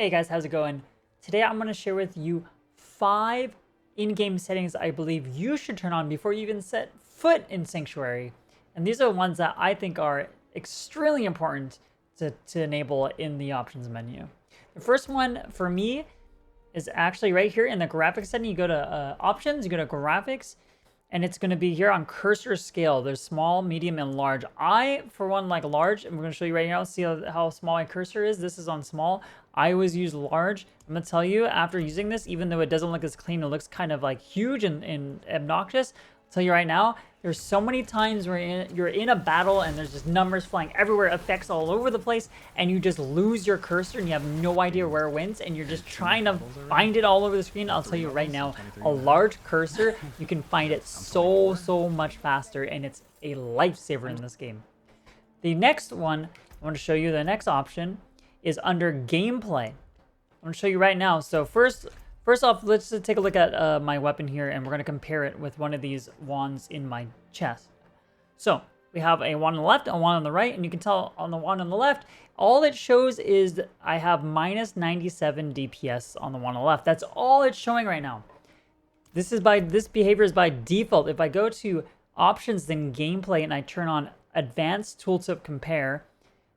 Hey guys, how's it going? Today I'm going to share with you 5 in-game settings I believe you should turn on before you even set foot in Sanctuary. And these are ones that I think are extremely important to enable in the options menu. The first one for me is actually right here in the graphics setting. You go to options, you go to graphics, and it's going to be here on cursor scale. There's small, medium, and large. I, for one, like large, and we're going to show you right now. See how small my cursor is? This is on small. I always use large. I'm going to tell you, after using this, even though it doesn't look as clean, it looks kind of like huge and obnoxious. I'll tell you right now, there's so many times where you're in a battle and there's just numbers flying everywhere, effects all over the place, and you just lose your cursor and you have no idea where it went, and you're just trying to find it all over the screen. I'll tell you right now, a large cursor, you can find it so much faster, and it's a lifesaver in this game. The next one, I want to show you the next option, is under gameplay. I'm going to show you right now. So first off, let's just take a look at my weapon here, and we're going to compare it with one of these wands in my chest. So we have a wand on the left and a wand on the right, and you can tell on the wand on the left, all it shows is I have minus 97 DPS on the wand on the left. That's all it's showing right now. This behavior is by default. If I go to options, then gameplay, and I turn on advanced tooltip compare,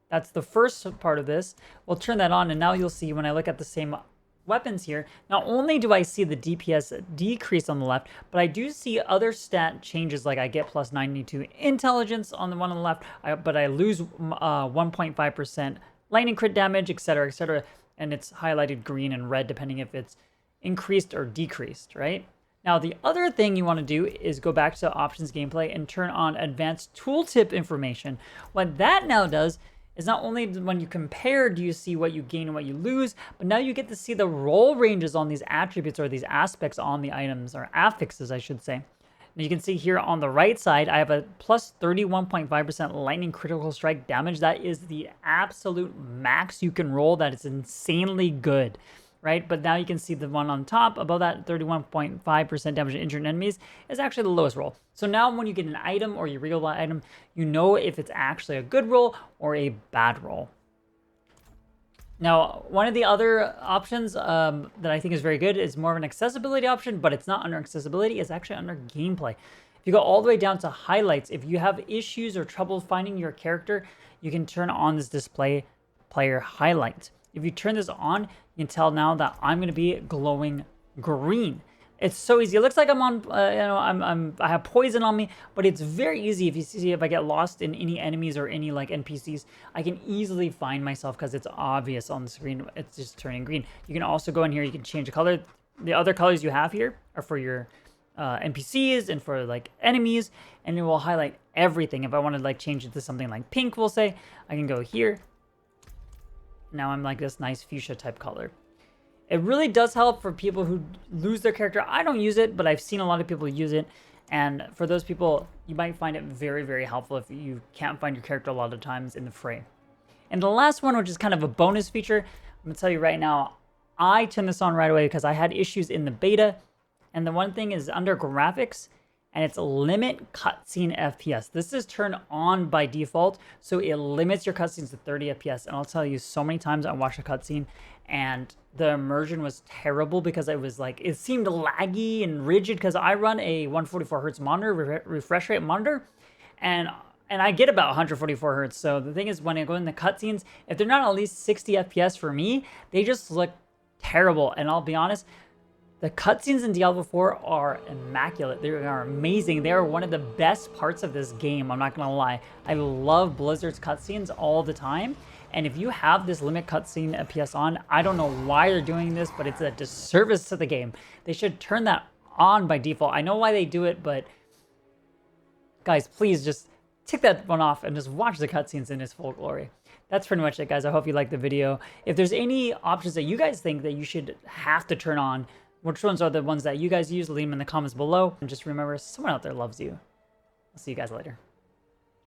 that's the first part of this. We'll turn that on, and now you'll see when I look at the same weapons here, not only do I see the DPS decrease on the left, but I do see other stat changes, like I get plus 92 intelligence on the one on the left, but I lose 1.5% lightning crit damage, etc., and it's highlighted green and red depending if it's increased or decreased, right? Now, the other thing you want to do is go back to options gameplay and turn on advanced tooltip information. What that now does is not only when you compare do you see what you gain and what you lose, but now you get to see the roll ranges on these attributes or these aspects on the items, or affixes, I should say. Now you can see here on the right side, I have a plus 31.5% lightning critical strike damage. That is the absolute max you can roll. That is insanely good, right? But now you can see the one on top above that 31.5% damage to injured enemies is actually the lowest roll. So now when you get an item or you reroll that item, you know if it's actually a good roll or a bad roll. Now, one of the other options that I think is very good is more of an accessibility option, but it's not under accessibility, it's actually under gameplay. If you go all the way down to highlights, if you have issues or trouble finding your character, you can turn on this display player highlight. If you turn this on, you can tell now that I'm going to be glowing green. It's so easy. It looks like I'm on, I have poison on me, but it's very easy. If you see, if I get lost in any enemies or any like NPCs, I can easily find myself because it's obvious on the screen. It's just turning green. You can also go in here. You can change the color. The other colors you have here are for your NPCs and for like enemies, and it will highlight everything. If I want to like change it to something like pink, we'll say, I can go here. Now I'm like this nice fuchsia type color. It really does help for people who lose their character. I don't use it, but I've seen a lot of people use it. And for those people, you might find it very helpful if you can't find your character a lot of times in the fray. And the last one, which is kind of a bonus feature, I'm going to tell you right now, I turned this on right away because I had issues in the beta. And the one thing is under graphics, and it's limit cutscene FPS. This is turned on by default, so it limits your cutscenes to 30 FPS. And I'll tell you, so many times I watched a cutscene and the immersion was terrible because it was like, it seemed laggy and rigid because I run a 144 hertz monitor, refresh rate monitor, and I get about 144 hertz. So the thing is, when I go in the cutscenes, if they're not at least 60 FPS for me, they just look terrible. And I'll be honest, the cutscenes in Diablo IV are immaculate. They are amazing. They are one of the best parts of this game, I'm not gonna lie. I love Blizzard's cutscenes all the time. And if you have this limit cutscene FPS on, I don't know why they're doing this, but it's a disservice to the game. They should turn that on by default. I know why they do it, but guys, please just tick that one off and just watch the cutscenes in its full glory. That's pretty much it, guys. I hope you liked the video. If there's any options that you guys think that you should have to turn on, which ones are the ones that you guys use, leave them in the comments below. And just remember, someone out there loves you. I'll see you guys later.